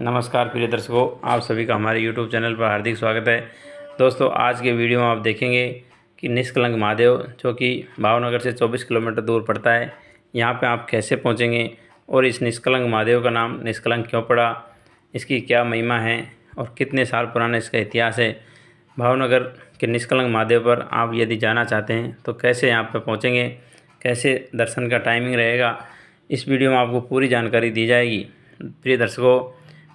नमस्कार प्रिय दर्शकों, आप सभी का हमारे YouTube चैनल पर हार्दिक स्वागत है। दोस्तों, आज के वीडियो में आप देखेंगे कि निष्कलंक महादेव जो कि भावनगर से 24 किलोमीटर दूर पड़ता है, यहाँ पे आप कैसे पहुँचेंगे और इस निष्कलंक महादेव का नाम निष्कलंक क्यों पड़ा, इसकी क्या महिमा है और कितने साल पुराना इसका इतिहास है। भावनगर के निष्कलंक महादेव पर आप यदि जाना चाहते हैं तो कैसे यहाँ पर पहुँचेंगे, कैसे दर्शन का टाइमिंग रहेगा, इस वीडियो में आपको पूरी जानकारी दी जाएगी। प्रिय दर्शकों,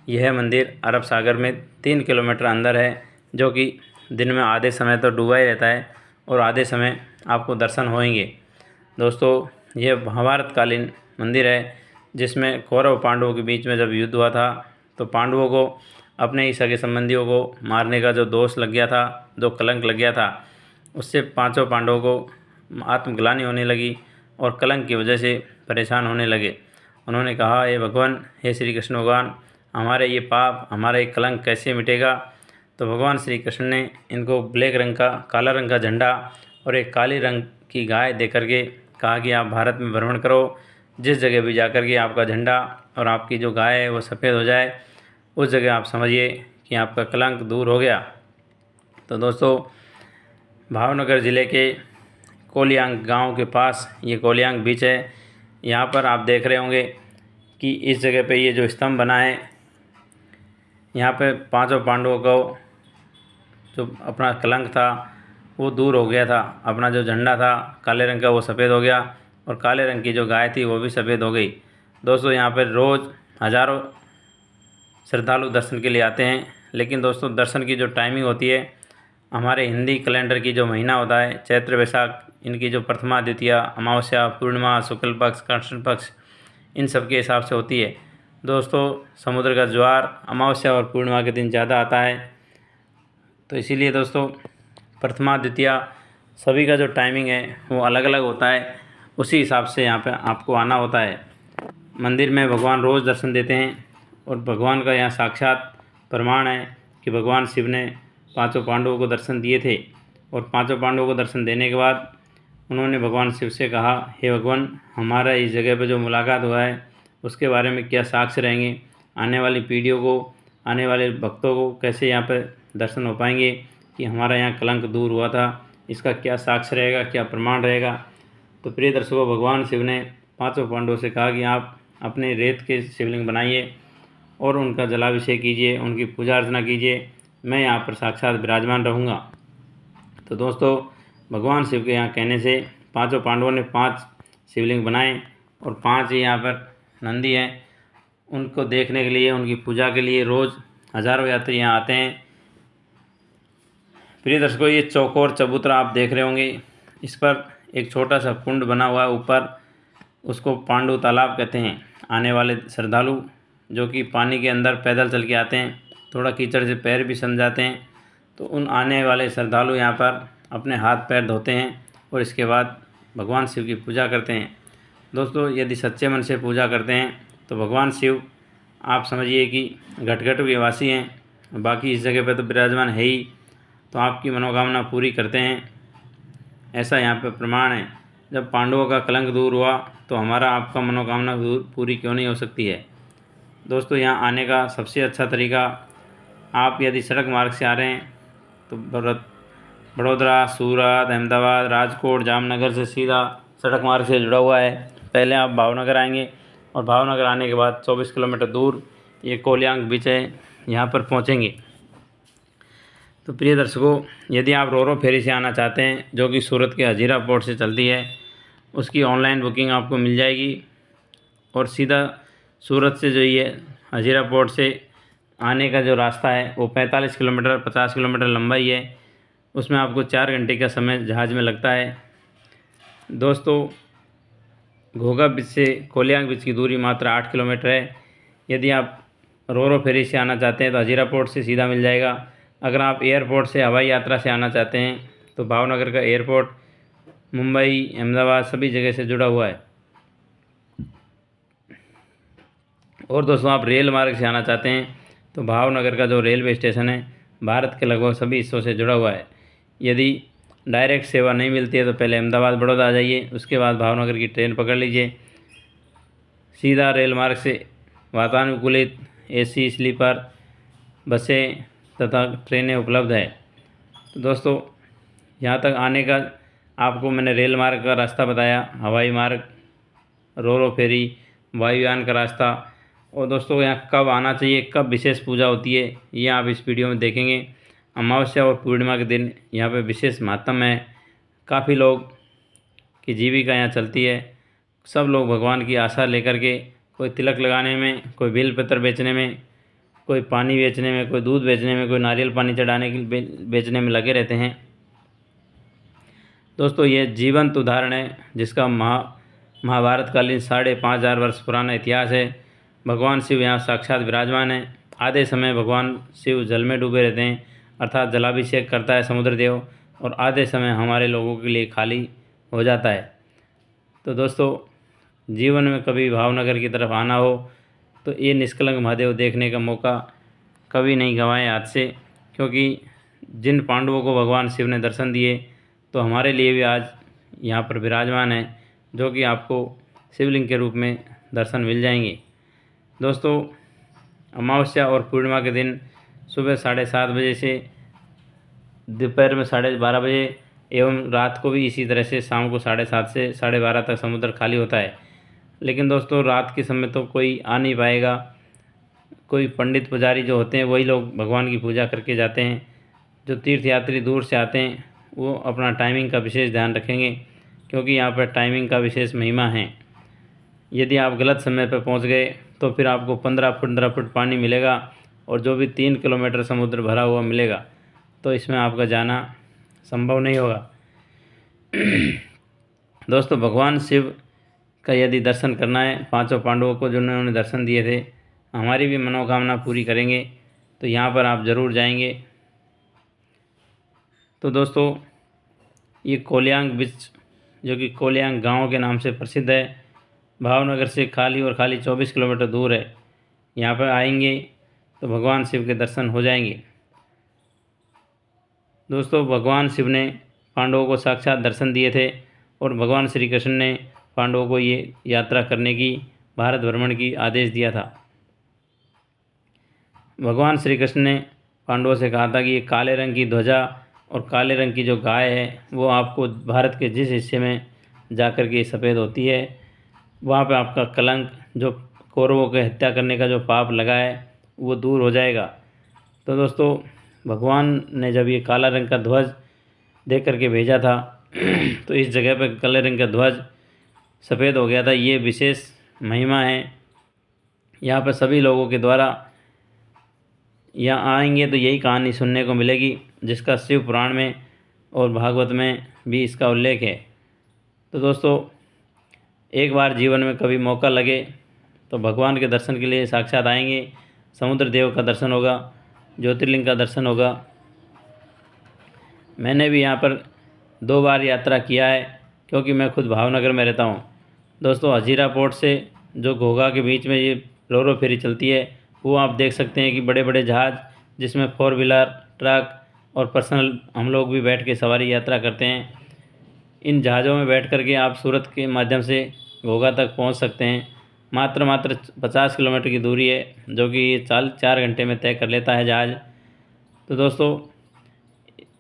यह मंदिर अरब सागर में 3 किलोमीटर अंदर है, जो कि दिन में आधे समय तो डूबा ही रहता है और आधे समय आपको दर्शन होंगे। दोस्तों, यह महाभारतकालीन मंदिर है, जिसमें कौरव पांडवों के बीच में जब युद्ध हुआ था तो पांडवों को अपने ही सगे संबंधियों को मारने का जो दोष लग गया था, जो कलंक लग गया था, उससे पांचों पांडवों को आत्मग्लानि होने लगी और कलंक की वजह से परेशान होने लगे। उन्होंने कहा, हे भगवान, हे श्री कृष्ण भगवान, हमारे ये पाप, हमारा ये कलंक कैसे मिटेगा। तो भगवान श्री कृष्ण ने इनको ब्लैक रंग का, काला रंग का झंडा और एक काली रंग की गाय दे करके कहा कि आप भारत में भ्रमण करो, जिस जगह भी जा कर के आपका झंडा और आपकी जो गाय है वो सफ़ेद हो जाए, उस जगह आप समझिए कि आपका कलंक दूर हो गया। तो दोस्तों, भावनगर ज़िले के कोलियांग गांव के पास ये कोलियांग बीच है। यहाँ पर आप देख रहे होंगे कि इस जगह पे ये जो स्तंभ बना है, यहाँ पे पांचों पांडवों को जो अपना कलंक था वो दूर हो गया था। अपना जो झंडा था काले रंग का वो सफ़ेद हो गया और काले रंग की जो गाय थी वो भी सफ़ेद हो गई। दोस्तों, यहाँ पर रोज़ हज़ारों श्रद्धालु दर्शन के लिए आते हैं, लेकिन दोस्तों दर्शन की जो टाइमिंग होती है, हमारे हिंदी कैलेंडर की जो महीना होता है चैत्र वैशाख, इनकी जो प्रथमा द्वितीया अमावस्या पूर्णिमा शुक्ल पक्ष कृष्ण पक्ष, इन सब के हिसाब से होती है। दोस्तों, समुद्र का ज्वार अमावस्या और पूर्णिमा के दिन ज़्यादा आता है, तो इसीलिए दोस्तों प्रथमा द्वितीया सभी का जो टाइमिंग है वो अलग अलग होता है, उसी हिसाब से यहाँ पे आपको आना होता है। मंदिर में भगवान रोज़ दर्शन देते हैं और भगवान का यहाँ साक्षात प्रमाण है कि भगवान शिव ने पांचों पांडवों को दर्शन दिए थे और पांचों पांडवों को दर्शन देने के बाद उन्होंने भगवान शिव से कहा, हे भगवान, हमारा इस जगह पर जो मुलाकात हुआ है उसके बारे में क्या साक्ष्य रहेंगे, आने वाली पीढ़ियों को, आने वाले भक्तों को कैसे यहाँ पर दर्शन हो पाएंगे कि हमारा यहाँ कलंक दूर हुआ था, इसका क्या साक्ष्य रहेगा, क्या प्रमाण रहेगा। तो प्रिय दर्शकों, भगवान शिव ने पांचों पांडवों से कहा कि आप अपने रेत के शिवलिंग बनाइए और उनका जलाभिषेक कीजिए, उनकी पूजा अर्चना कीजिए, मैं यहाँ पर साक्षात विराजमान रहूँगा। तो दोस्तों, भगवान शिव के यहाँ कहने से पांचों पांडवों ने 5 शिवलिंग बनाए और 5 ही यहाँ पर नंदी हैं। उनको देखने के लिए, उनकी पूजा के लिए रोज़ हज़ारों यात्री यहाँ आते हैं। प्रिय दर्शकों, ये चौकोर चबूतरा आप देख रहे होंगे, इस पर एक छोटा सा कुंड बना हुआ है ऊपर, उसको पांडु तालाब कहते हैं। आने वाले श्रद्धालु जो कि पानी के अंदर पैदल चल के आते हैं, थोड़ा कीचड़ से पैर भी सन जाते हैं, तो उन आने वाले श्रद्धालु यहाँ पर अपने हाथ पैर धोते हैं और इसके बाद भगवान शिव की पूजा करते हैं। दोस्तों, यदि सच्चे मन से पूजा करते हैं तो भगवान शिव आप समझिए कि घट के वासी हैं, बाकी इस जगह पर तो विराजमान है ही, तो आपकी मनोकामना पूरी करते हैं, ऐसा यहाँ पर प्रमाण है। जब पांडवों का कलंक दूर हुआ तो हमारा आपका मनोकामना पूरी क्यों नहीं हो सकती है। दोस्तों, यहाँ आने का सबसे अच्छा तरीका, आप यदि सड़क मार्ग से आ रहे हैं तो बड़ोदरा, सूरत, अहमदाबाद, राजकोट, जामनगर से सीधा सड़क मार्ग से जुड़ा हुआ है। पहले आप भावनगर आएंगे और भावनगर आने के बाद 24 किलोमीटर दूर ये कोलियांग बीच है, यहाँ पर पहुँचेंगे। तो प्रिय दर्शकों, यदि आप रोरो फेरी से आना चाहते हैं, जो कि सूरत के हजीरा पोर्ट से चलती है, उसकी ऑनलाइन बुकिंग आपको मिल जाएगी और सीधा सूरत से जो ये हजीरा पोर्ट से आने का जो रास्ता है वो 45 किलोमीटर 50 किलोमीटर लंबाई है, उसमें आपको 4 घंटे का समय जहाज़ में लगता है। दोस्तों, घोघा बीच से कोलियांग बीच की दूरी मात्र 8 किलोमीटर है। यदि आप रोरो फेरी से आना चाहते हैं तो हजीरा पोर्ट से सीधा मिल जाएगा। अगर आप एयरपोर्ट से हवाई यात्रा से आना चाहते हैं तो भावनगर का एयरपोर्ट मुंबई, अहमदाबाद सभी जगह से जुड़ा हुआ है। और दोस्तों, आप रेल मार्ग से आना चाहते हैं तो भावनगर का जो रेलवे स्टेशन है भारत के लगभग सभी हिस्सों से जुड़ा हुआ है। यदि डायरेक्ट सेवा नहीं मिलती है तो पहले अहमदाबाद बड़ौदा आ जाइए, उसके बाद भावनगर की ट्रेन पकड़ लीजिए। सीधा रेल मार्ग से वातानुकूलित एसी स्लीपर बसें तथा ट्रेनें उपलब्ध है। तो दोस्तों, यहाँ तक आने का आपको मैंने रेल मार्ग का रास्ता बताया, हवाई मार्ग, रोरो फेरी, वायुयान का रास्ता। और दोस्तों, यहाँ कब आना चाहिए, कब विशेष पूजा होती है, ये आप इस वीडियो में देखेंगे। अमावस्या और पूर्णिमा के दिन यहाँ पे विशेष मातम है। काफ़ी लोग की जीविका यहाँ चलती है। सब लोग भगवान की आशा लेकर के, कोई तिलक लगाने में, कोई बेलपत्र बेचने में, कोई पानी बेचने में, कोई दूध बेचने में, कोई नारियल पानी चढ़ाने के बेचने में लगे रहते हैं। दोस्तों, ये जीवंत उदाहरण है जिसका महाभारत कालीन 5,500 वर्ष पुराना इतिहास है। भगवान शिव यहाँ साक्षात विराजमान है। आधे समय भगवान शिव जल में डूबे रहते हैं, अर्थात जलाभिषेक करता है समुद्र देव, और आधे समय हमारे लोगों के लिए खाली हो जाता है। तो दोस्तों, जीवन में कभी भावनगर की तरफ आना हो तो ये निष्कलंक महादेव देखने का मौका कभी नहीं गंवाएं हाथ से, क्योंकि जिन पांडवों को भगवान शिव ने दर्शन दिए तो हमारे लिए भी आज यहाँ पर विराजमान है, जो कि आपको शिवलिंग के रूप में दर्शन मिल जाएंगे। दोस्तों, अमावस्या और पूर्णिमा के दिन सुबह 7:30 बजे से दोपहर में 12:30 बजे एवं रात को भी इसी तरह से शाम को 7:30 से 12:30 तक समुद्र खाली होता है। लेकिन दोस्तों, रात के समय तो कोई आ नहीं पाएगा। कोई पंडित पुजारी जो होते हैं वही लोग भगवान की पूजा करके जाते हैं। जो तीर्थयात्री दूर से आते हैं वो अपना टाइमिंग का विशेष ध्यान रखेंगे, क्योंकि यहाँ पर टाइमिंग का विशेष महिमा है। यदि आप गलत समय पर पहुँच गए तो फिर आपको 15 फुट पानी मिलेगा और जो भी 3 किलोमीटर समुद्र भरा हुआ मिलेगा, तो इसमें आपका जाना संभव नहीं होगा। दोस्तों, भगवान शिव का यदि दर्शन करना है, 5 पांडवों को जिन्होंने दर्शन दिए थे, हमारी भी मनोकामना पूरी करेंगे, तो यहाँ पर आप ज़रूर जाएंगे। तो दोस्तों, ये कोलियांग बीच, जो कि कोलियांग गांव के नाम से प्रसिद्ध है, भावनगर से खाली 24 किलोमीटर दूर है। यहाँ पर आएंगे तो भगवान शिव के दर्शन हो जाएंगे। दोस्तों, भगवान शिव ने पांडवों को साक्षात दर्शन दिए थे और भगवान श्री कृष्ण ने पांडवों को ये यात्रा करने की, भारत भ्रमण की आदेश दिया था। भगवान श्री कृष्ण ने पांडवों से कहा था कि ये काले रंग की ध्वजा और काले रंग की जो गाय है वो आपको भारत के जिस हिस्से में जाकर के सफ़ेद होती है, वहाँ पे आपका कलंक, जो कौरवों के हत्या करने का जो पाप लगा है, वो दूर हो जाएगा। तो दोस्तों, भगवान ने जब ये काला रंग का ध्वज दे करके भेजा था तो इस जगह पर काले रंग का ध्वज सफ़ेद हो गया था। ये विशेष महिमा है। यहाँ पर सभी लोगों के द्वारा यहाँ आएंगे तो यही कहानी सुनने को मिलेगी, जिसका शिव पुराण में और भागवत में भी इसका उल्लेख है। तो दोस्तों, एक बार जीवन में कभी मौका लगे तो भगवान के दर्शन के लिए साक्षात आएंगे। समुद्र देव का दर्शन होगा, ज्योतिर्लिंग का दर्शन होगा। मैंने भी यहाँ पर 2 बार यात्रा किया है, क्योंकि मैं खुद भावनगर में रहता हूँ। दोस्तों, हजीरा पोर्ट से जो घोघा के बीच में ये रोरो फेरी चलती है, वो आप देख सकते हैं कि बड़े बड़े जहाज़, जिसमें 4 व्हीलर, ट्रक और पर्सनल हम लोग भी बैठ के सवारी यात्रा करते हैं। इन जहाज़ों में बैठ करके आप सूरत के माध्यम से घोघा तक पहुंच सकते हैं। मात्र 50 किलोमीटर की दूरी है, जो कि ये 4 घंटे में तय कर लेता है जहाज़। तो दोस्तों,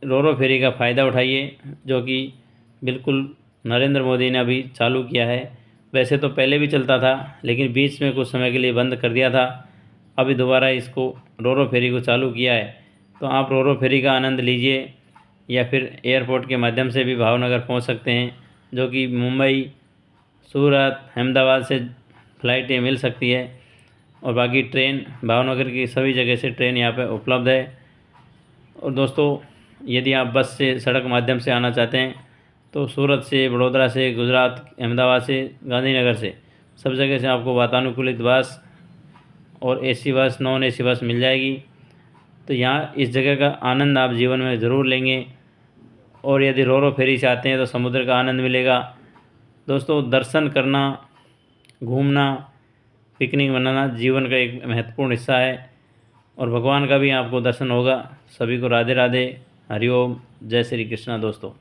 रोरो फेरी का फ़ायदा उठाइए, जो कि बिल्कुल नरेंद्र मोदी ने अभी चालू किया है। वैसे तो पहले भी चलता था, लेकिन बीच में कुछ समय के लिए बंद कर दिया था। अभी दोबारा इसको, रोरो फेरी को चालू किया है। तो आप रोरो फेरी का आनंद लीजिए, या फिर एयरपोर्ट के माध्यम से भी भावनगर पहुंच सकते हैं, जो कि मुंबई, सूरत, अहमदाबाद से फ़्लाइटें मिल सकती है। और बाकी ट्रेन, भावनगर की सभी जगह से ट्रेन यहाँ पे उपलब्ध है। और दोस्तों, यदि आप बस से, सड़क माध्यम से आना चाहते हैं तो सूरत से, वडोदरा से, गुजरात, अहमदाबाद से, गांधीनगर से, सब जगह से आपको वातानुकूलित बस और AC bus, non AC bus मिल जाएगी। तो यहाँ इस जगह का आनंद आप जीवन में ज़रूर लेंगे। और यदि रोरो फेरी चाहते हैं तो समुद्र का आनंद मिलेगा। दोस्तों, दर्शन करना, घूमना, पिकनिक मनाना जीवन का एक महत्वपूर्ण हिस्सा है, और भगवान का भी आपको दर्शन होगा। सभी को राधे राधे, हरिओम, जय श्री कृष्णा दोस्तों।